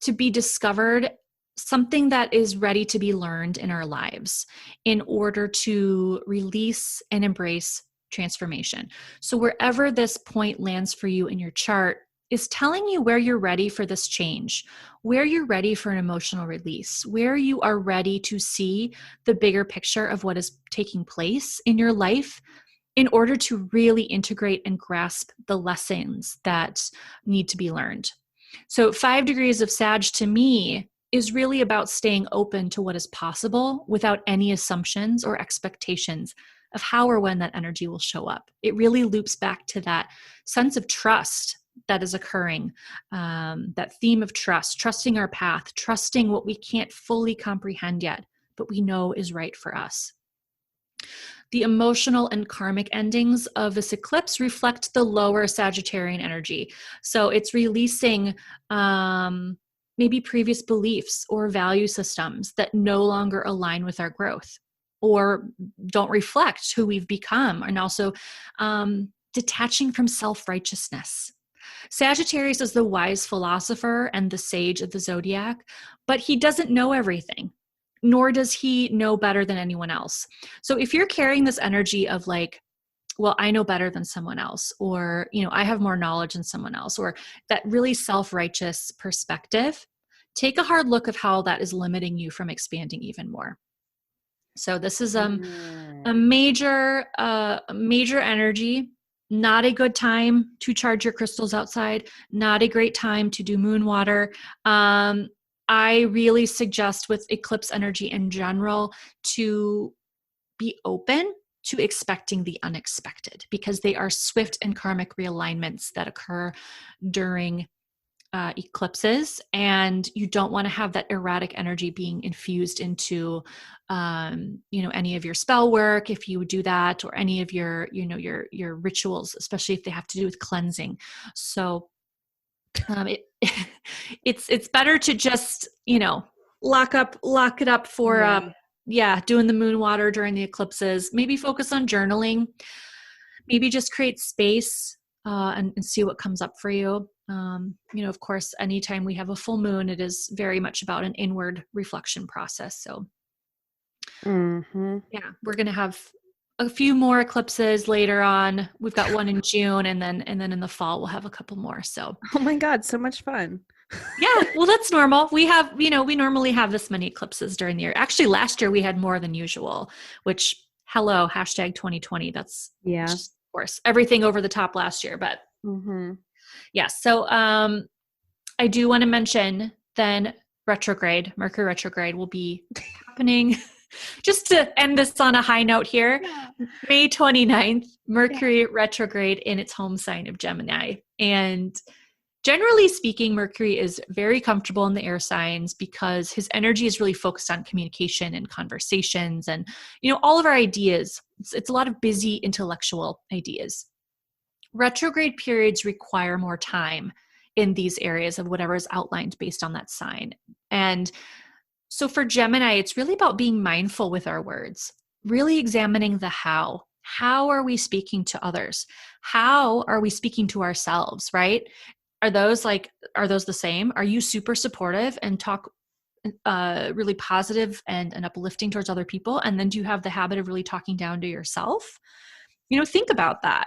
to be discovered, something that is ready to be learned in our lives in order to release and embrace transformation. So wherever this point lands for you in your chart is telling you where you're ready for this change, where you're ready for an emotional release, where you are ready to see the bigger picture of what is taking place in your life in order to really integrate and grasp the lessons that need to be learned. So 5 degrees of Sag to me is really about staying open to what is possible without any assumptions or expectations of how or when that energy will show up. It really loops back to that sense of trust that is occurring, that theme of trust, trusting our path, trusting what we can't fully comprehend yet, but we know is right for us. The emotional and karmic endings of this eclipse reflect the lower Sagittarian energy. So it's releasing maybe previous beliefs or value systems that no longer align with our growth or don't reflect who we've become, and also detaching from self-righteousness. Sagittarius is the wise philosopher and the sage of the zodiac, but he doesn't know everything, nor does he know better than anyone else. So if you're carrying this energy of like, well, I know better than someone else, or, I have more knowledge than someone else, or that really self-righteous perspective, take a hard look of how that is limiting you from expanding even more. So this is a major energy. Not a good time to charge your crystals outside. Not a great time to do moon water. I really suggest with eclipse energy in general to be open to expecting the unexpected, because they are swift and karmic realignments that occur during eclipses, and you don't want to have that erratic energy being infused into any of your spell work, if you do that, or any of your rituals, especially if they have to do with cleansing. So it's better to just lock it up for doing the moon water during the eclipses. Maybe focus on journaling, maybe just create space and see what comes up for you. Of course, anytime we have a full moon, it is very much about an inward reflection process. So we're going to have a few more eclipses later on. We've got one in June, and then in the fall, we'll have a couple more. So, oh my God, so much fun. Yeah, well, that's normal. We have, we normally have this many eclipses during the year. Actually, last year we had more than usual, which, hello, #2020. That's, of course, everything over the top last year. But yeah, so I do want to mention then Mercury Retrograde will be happening. Just to end this on a high note here, May 29th, Mercury Retrograde in its home sign of Gemini. And generally speaking, Mercury is very comfortable in the air signs because his energy is really focused on communication and conversations and, all of our ideas. It's a lot of busy intellectual ideas. Retrograde periods require more time in these areas of whatever is outlined based on that sign. And so for Gemini, it's really about being mindful with our words, really examining the how. How are we speaking to others? How are we speaking to ourselves, right? Are those the same? Are you super supportive and talk really positive and uplifting towards other people? And then do you have the habit of really talking down to yourself? Think about that.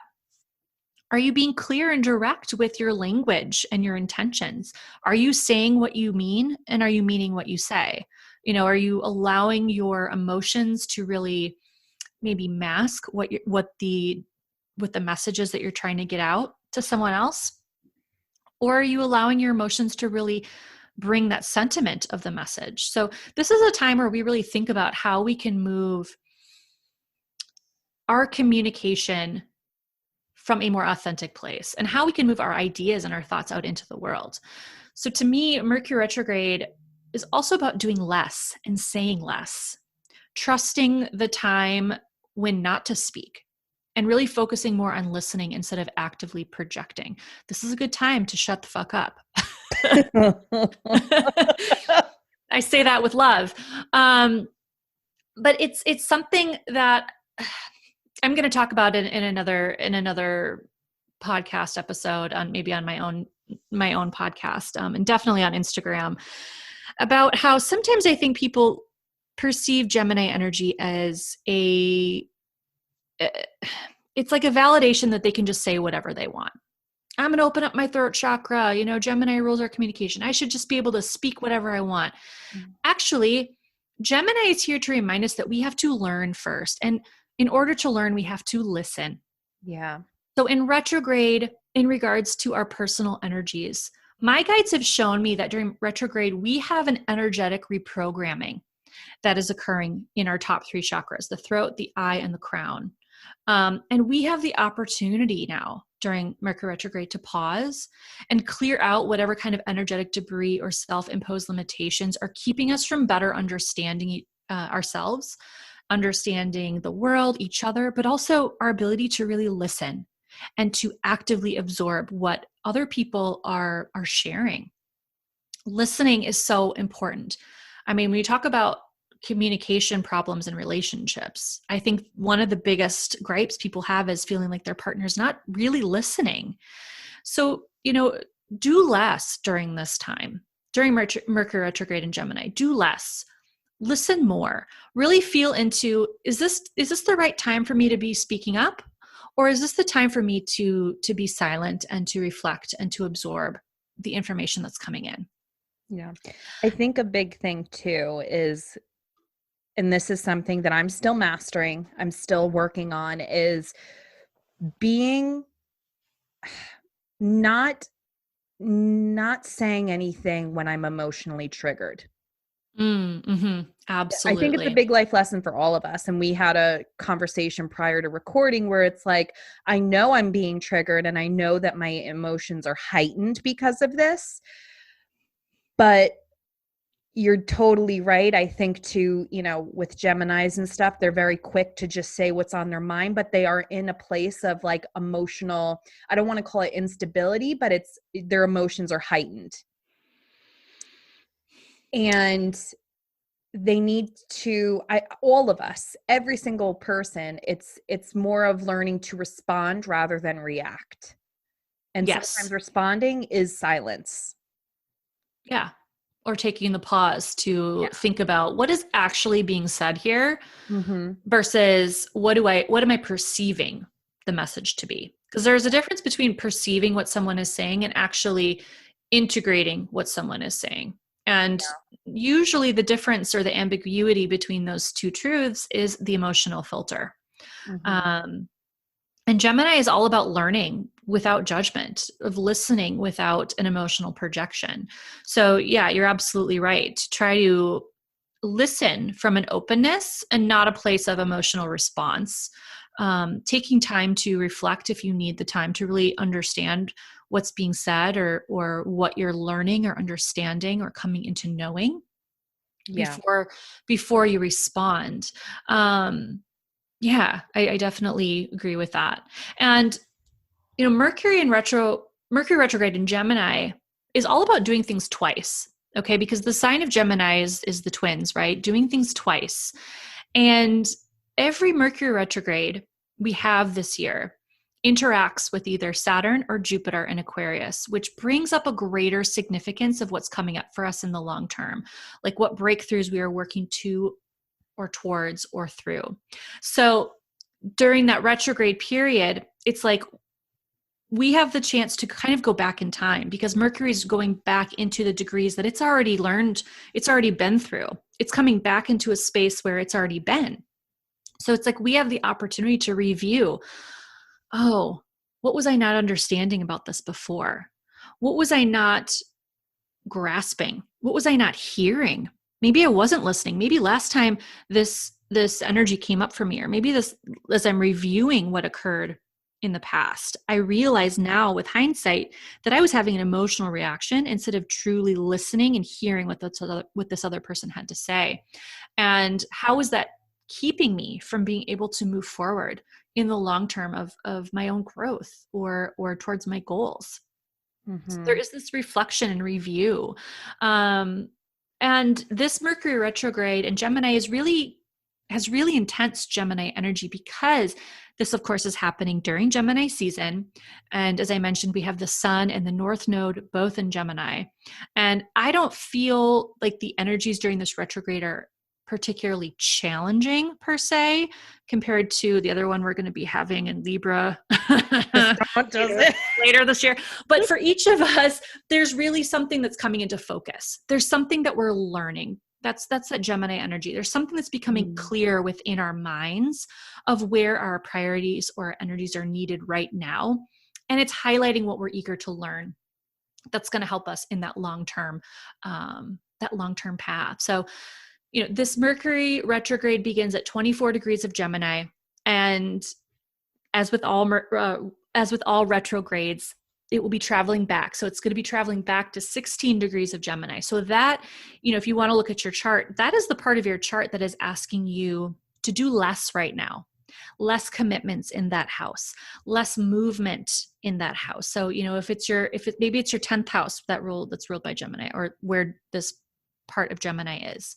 Are you being clear and direct with your language and your intentions? Are you saying what you mean, and are you meaning what you say? Are you allowing your emotions to really maybe mask what the messages that you're trying to get out to someone else? Or are you allowing your emotions to really bring that sentiment of the message? So this is a time where we really think about how we can move our communication from a more authentic place, and how we can move our ideas and our thoughts out into the world. So to me, Mercury retrograde is also about doing less and saying less, trusting the time when not to speak, and really focusing more on listening instead of actively projecting. This is a good time to shut the fuck up. I say that with love. But it's something that I'm going to talk about in another podcast episode, on my own podcast, and definitely on Instagram, about how sometimes I think people perceive Gemini energy as it's like a validation that they can just say whatever they want. I'm going to open up my throat chakra. Gemini rules our communication. I should just be able to speak whatever I want. Actually, Gemini is here to remind us that we have to learn first. And in order to learn, we have to listen. Yeah. So in retrograde, in regards to our personal energies, my guides have shown me that during retrograde, we have an energetic reprogramming that is occurring in our top 3 chakras, the throat, the eye, and the crown. And we have the opportunity now during Mercury retrograde to pause and clear out whatever kind of energetic debris or self-imposed limitations are keeping us from better understanding ourselves, understanding the world, each other, but also our ability to really listen and to actively absorb what other people are sharing. Listening is so important. I mean, when you talk about communication problems in relationships, I think one of the biggest gripes people have is feeling like their partner's not really listening. So, do less during this time, during Mercury retrograde in Gemini. Do less. Listen more. Really feel into, is this the right time for me to be speaking up? Or is this the time for me to be silent and to reflect and to absorb the information that's coming in? Yeah. I think a big thing too is, and this is something that I'm still mastering, I'm still working on, is being not saying anything when I'm emotionally triggered. Mm-hmm. I think it's a Absolutely. big life lesson for all of us. And we had a conversation prior to recording where it's like, I know I'm being triggered and I know that my emotions are heightened because of this, but you're totally right. I think too, with Geminis and stuff, they're very quick to just say what's on their mind, but they are in a place of like emotional, I don't want to call it instability, but their emotions are heightened. And they need to, all of us, every single person, it's more of learning to respond rather than react. And sometimes Yes. responding is silence. Yeah. Or taking the pause to Yeah. think about what is actually being said here Mm-hmm. versus what am I perceiving the message to be? Because there's a difference between perceiving what someone is saying and actually integrating what someone is saying. And usually the difference or the ambiguity between those two truths is the emotional filter. Mm-hmm. And Gemini is all about learning without judgment, of listening without an emotional projection. So, yeah, you're absolutely right. Try to listen from an openness and not a place of emotional response. Taking time to reflect if you need the time to really understand what's being said or what you're learning or understanding or coming into knowing Yeah. before you respond. Yeah, I definitely agree with that. And Mercury retrograde in Gemini is all about doing things twice. Okay, because the sign of Gemini is the twins, right? Doing things twice. And every Mercury retrograde we have this year interacts with either Saturn or Jupiter in Aquarius, which brings up a greater significance of what's coming up for us in the long term, like what breakthroughs we are working to or towards or through. So during that retrograde period, it's like we have the chance to kind of go back in time because Mercury is going back into the degrees that it's already learned, it's already been through. It's coming back into a space where it's already been. So it's like we have the opportunity to review, oh, what was I not understanding about this before? What was I not grasping? What was I not hearing? Maybe I wasn't listening. Maybe last time this energy came up for me, or maybe this, as I'm reviewing what occurred in the past, I realize now with hindsight that I was having an emotional reaction instead of truly listening and hearing what this other person had to say. And how is that keeping me from being able to move forward in the long term of my own growth or towards my goals? So there is this reflection and review. And this Mercury retrograde in Gemini has really intense Gemini energy because this, of course, is happening during Gemini season. And as I mentioned, we have the Sun and the North Node both in Gemini. And I don't feel like the energies during this retrograde are particularly challenging per se compared to the other one we're going to be having in Libra later this year. But for each of us, there's really something that's coming into focus. There's something that we're learning. That's that Gemini energy. There's something that's becoming clear within our minds of where our priorities or energies are needed right now. And it's highlighting what we're eager to learn. That's going to help us in that long-term path. So, this Mercury retrograde begins at 24 degrees of Gemini. And as with all retrogrades, it will be traveling back. So it's going to be traveling back to 16 degrees of Gemini. So that, if you want to look at your chart, that is the part of your chart that is asking you to do less right now, less commitments in that house, less movement in that house. So, maybe it's your 10th house that's ruled by Gemini, or where this part of Gemini is.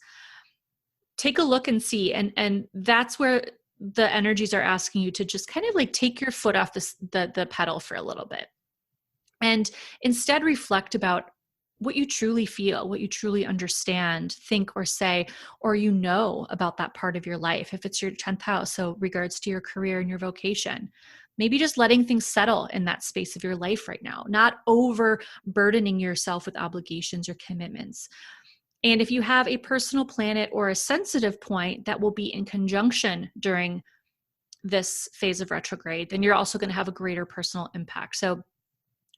Take a look and see. And that's where the energies are asking you to just kind of like take your foot off the pedal for a little bit. And instead reflect about what you truly feel, what you truly understand, think, or say, or about that part of your life. If it's your 10th house, so regards to your career and your vocation, maybe just letting things settle in that space of your life right now, not overburdening yourself with obligations or commitments. And if you have a personal planet or a sensitive point that will be in conjunction during this phase of retrograde, then you're also going to have a greater personal impact. So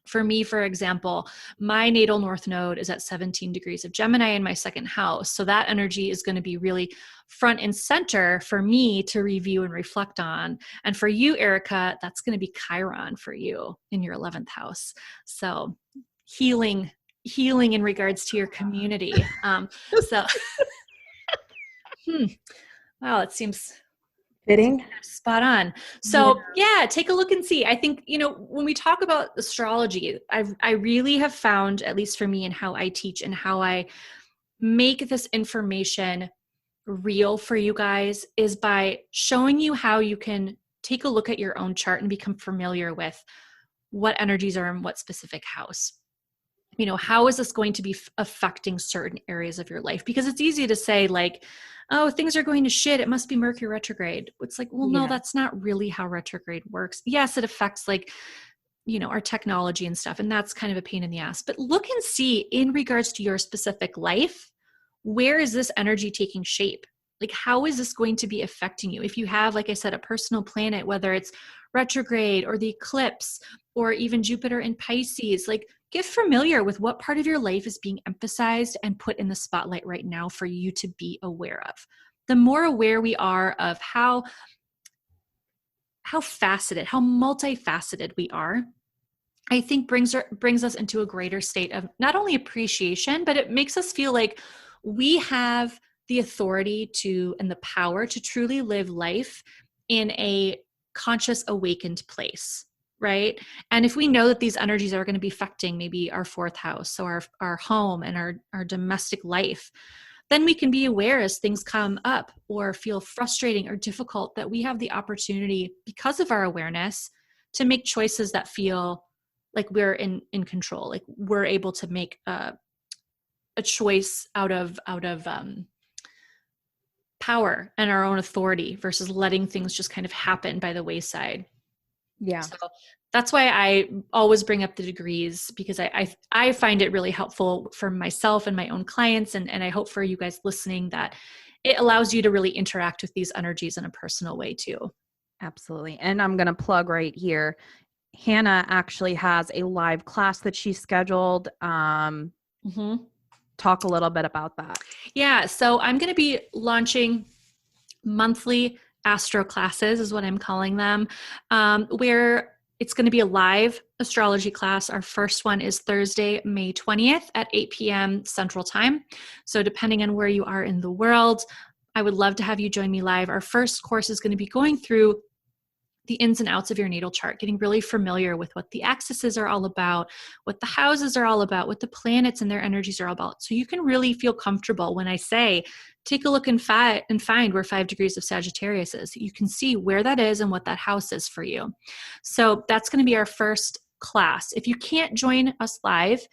For me, for example, my natal north node is at 17 degrees of Gemini in my second house. So that energy is going to be really front and center for me to review and reflect on. And for you, Erica, that's going to be Chiron for you in your 11th house. So healing in regards to your community. So, wow, it seems Fitting. spot on. So yeah, take a look and see. I think, when we talk about astrology, I really have found, at least for me and how I teach and how I make this information real for you guys, is by showing you how you can take a look at your own chart and become familiar with what energies are in what specific house. How is this going to be affecting certain areas of your life? Because it's easy to say like, oh, things are going to shit, it must be Mercury retrograde. It's like, well, no, that's not really how retrograde works. Yes, it affects like, our technology and stuff, and that's kind of a pain in the ass. But look and see in regards to your specific life, where is this energy taking shape? Like, how is this going to be affecting you? If you have, like I said, a personal planet, whether it's retrograde or the eclipse or even Jupiter in Pisces, like get familiar with what part of your life is being emphasized and put in the spotlight right now for you to be aware of. The more aware we are of how faceted, how multifaceted we are, I think brings us into a greater state of not only appreciation, but it makes us feel like we have the authority and the power to truly live life in a conscious, awakened place, right? And if we know that these energies are going to be affecting maybe our fourth house, so our home and our domestic life, then we can be aware as things come up or feel frustrating or difficult, that we have the opportunity, because of our awareness, to make choices that feel like we're in control, like we're able to make a choice out of power and our own authority versus letting things just kind of happen by the wayside. Yeah. So that's why I always bring up the degrees, because I find it really helpful for myself and my own clients. And I hope for you guys listening that it allows you to really interact with these energies in a personal way too. Absolutely. And I'm going to plug right here. Hannah actually has a live class that she scheduled. Talk a little bit about that. Yeah. So I'm going to be launching monthly Astro Classes, is what I'm calling them, where it's going to be a live astrology class. Our first one is Thursday, May 20th at 8 p.m. Central Time. So depending on where you are in the world, I would love to have you join me live. Our first course is going to be going through the ins and outs of your natal chart, getting really familiar with what the axes are all about, what the houses are all about, what the planets and their energies are all about. So you can really feel comfortable when I say, take a look and find where 5 degrees of Sagittarius is. You can see where that is and what that house is for you. So that's going to be our first class. If you can't join us live,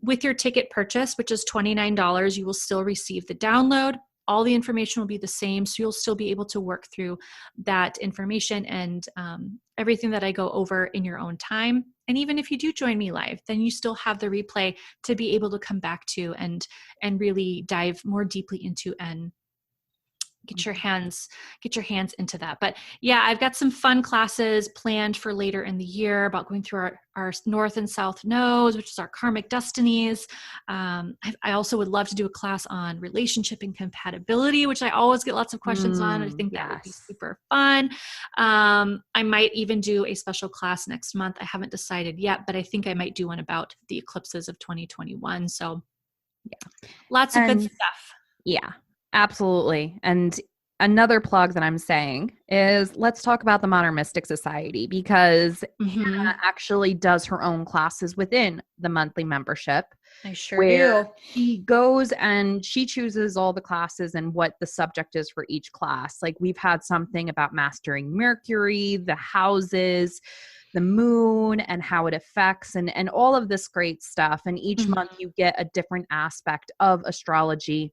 with your ticket purchase, which is $29, you will still receive the download. All the information will be the same, so you'll still be able to work through that information and everything that I go over in your own time. And even if you do join me live, then you still have the replay to be able to come back to and really dive more deeply into and get your hands into that. But yeah, I've got some fun classes planned for later in the year about going through our north and south nodes, which is our karmic destinies. I also would love to do a class on relationship and compatibility, which I always get lots of questions on. I think that would be super fun. I might even do a special class next month. I haven't decided yet, but I think I might do one about the eclipses of 2021. So yeah, lots of good stuff. Yeah. Absolutely. And another plug that I'm saying is let's talk about the Modern Mystic Society, because Hannah actually does her own classes within the monthly membership. I sure do. She goes and she chooses all the classes and what the subject is for each class. Like we've had something about mastering Mercury, the houses, the moon, and how it affects and all of this great stuff. And each month you get a different aspect of astrology.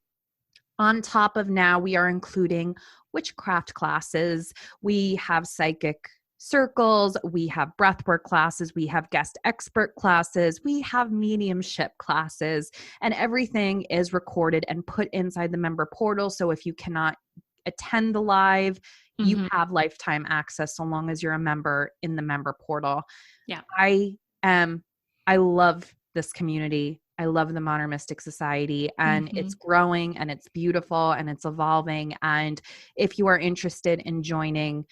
On top of now, we are including witchcraft classes. We have psychic circles. We have breathwork classes. We have guest expert classes. We have mediumship classes, and everything is recorded and put inside the member portal. So if you cannot attend the live, you have lifetime access so long as you're a member in the member portal. Yeah. I am I love this community. I love the Modern Mystic Society, and it's growing and it's beautiful and it's evolving. And if you are interested in joining,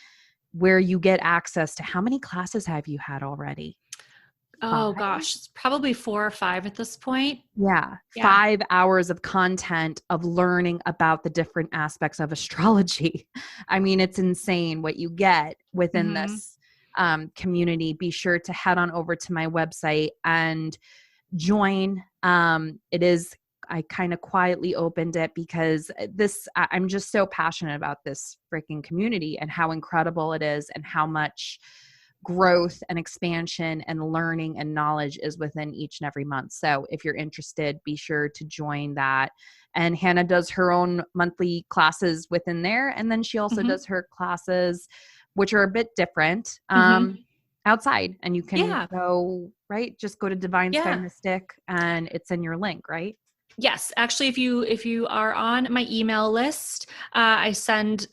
where you get access to, how many classes have you had already? Oh 5? gosh, it's probably 4 or 5 at this point. Yeah. 5 hours of content of learning about the different aspects of astrology. I mean, it's insane what you get within this community. Be sure to head on over to my website and join. I kind of quietly opened it because I'm just so passionate about this freaking community and how incredible it is and how much growth and expansion and learning and knowledge is within each and every month. So if you're interested, be sure to join that. And Hannah does her own monthly classes within there. And then she also does her classes, which are a bit different, outside. And you can go, right? Just go to Divine Sky Mystic and it's in your link, right? Yes. Actually, if you are on my email list, I send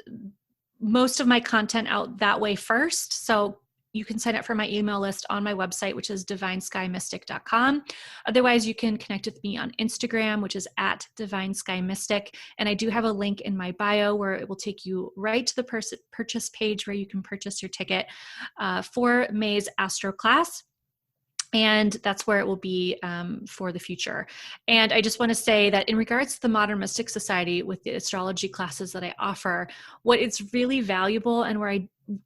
most of my content out that way first. So you can sign up for my email list on my website, which is divinesskymystic.com. Otherwise, you can connect with me on Instagram, which is at divinesskymystic. And I do have a link in my bio where it will take you right to the purchase page where you can purchase your ticket for May's Astro class. And that's where it will be for the future. And I just want to say that in regards to the Modern Mystic Society with the astrology classes that I offer, what is really valuable and where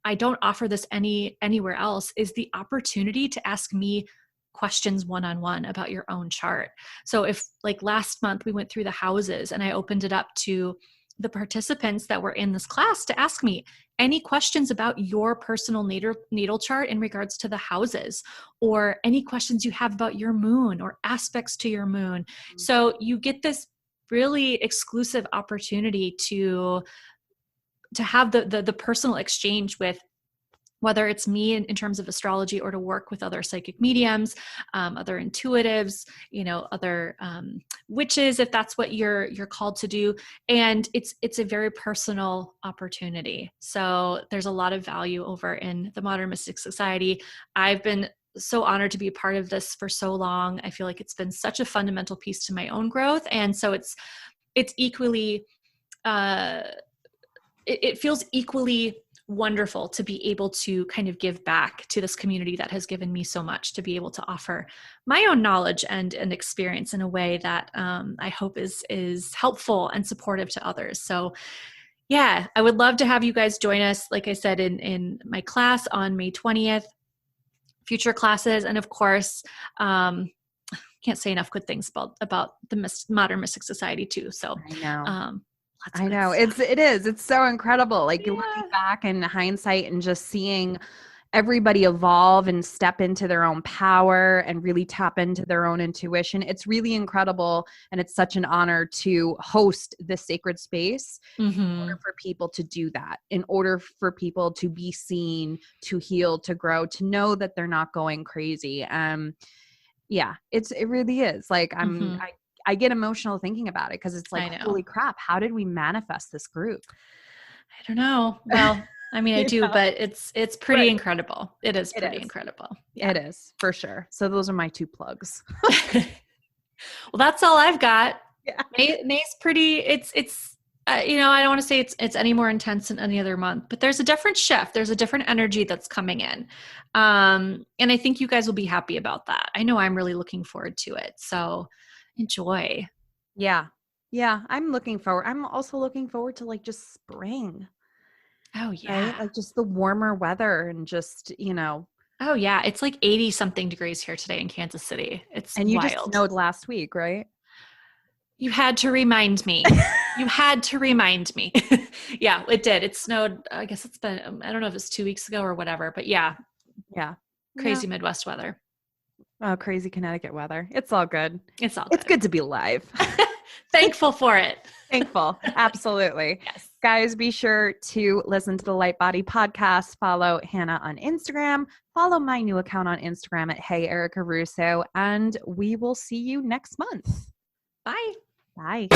I don't offer this anywhere else is the opportunity to ask me questions one-on-one about your own chart. So if like last month we went through the houses and I opened it up to the participants that were in this class to ask me any questions about your personal natal chart in regards to the houses, or any questions you have about your moon or aspects to your moon. So you get this really exclusive opportunity to have the personal exchange with, whether it's me in terms of astrology or to work with other psychic mediums, other intuitives, other witches, if that's what you're called to do. And it's a very personal opportunity. So there's a lot of value over in the Modern Mystic Society. I've been so honored to be a part of this for so long. I feel like it's been such a fundamental piece to my own growth. And so it's equally, it feels equally wonderful to be able to kind of give back to this community that has given me so much, to be able to offer my own knowledge and experience in a way that I hope is helpful and supportive to others. So yeah, I would love to have you guys join us, like I said, in my class on May 20th, future classes. And of course, can't say enough good things about the Modern Mystic Society too. So I know. I know it's so incredible. Like looking back in hindsight and just seeing everybody evolve and step into their own power and really tap into their own intuition. It's really incredible. And it's such an honor to host this sacred space in order for people to do that, in order for people to be seen, to heal, to grow, to know that they're not going crazy. Yeah, it really is. Like I get emotional thinking about it because it's like, holy crap, how did we manifest this group? I don't know. Well, I mean, I do, but it's pretty incredible. It is pretty incredible. Yeah. It is, for sure. So those are my 2 plugs. Well, that's all I've got. Yeah. May's pretty, it's I don't want to say it's any more intense than any other month, but there's a different shift. There's a different energy that's coming in. And I think you guys will be happy about that. I know I'm really looking forward to it. So enjoy. Yeah. I'm also looking forward to like just spring. Oh yeah. Right? Like just the warmer weather and just, Oh yeah. It's like 80 something degrees here today in Kansas City. It's and you wild. just snowed last week, right? You had to remind me. Yeah, it did. It snowed. I guess it's been, I don't know if it's 2 weeks ago or whatever, but yeah. Crazy Midwest weather. Oh, crazy Connecticut weather. It's all good. It's good to be alive. Thankful for it. Thankful. Absolutely. Yes. Guys, be sure to listen to the Light Body podcast. Follow Hannah on Instagram. Follow my new account on Instagram at Hey Erica Russo. And we will see you next month. Bye. Bye.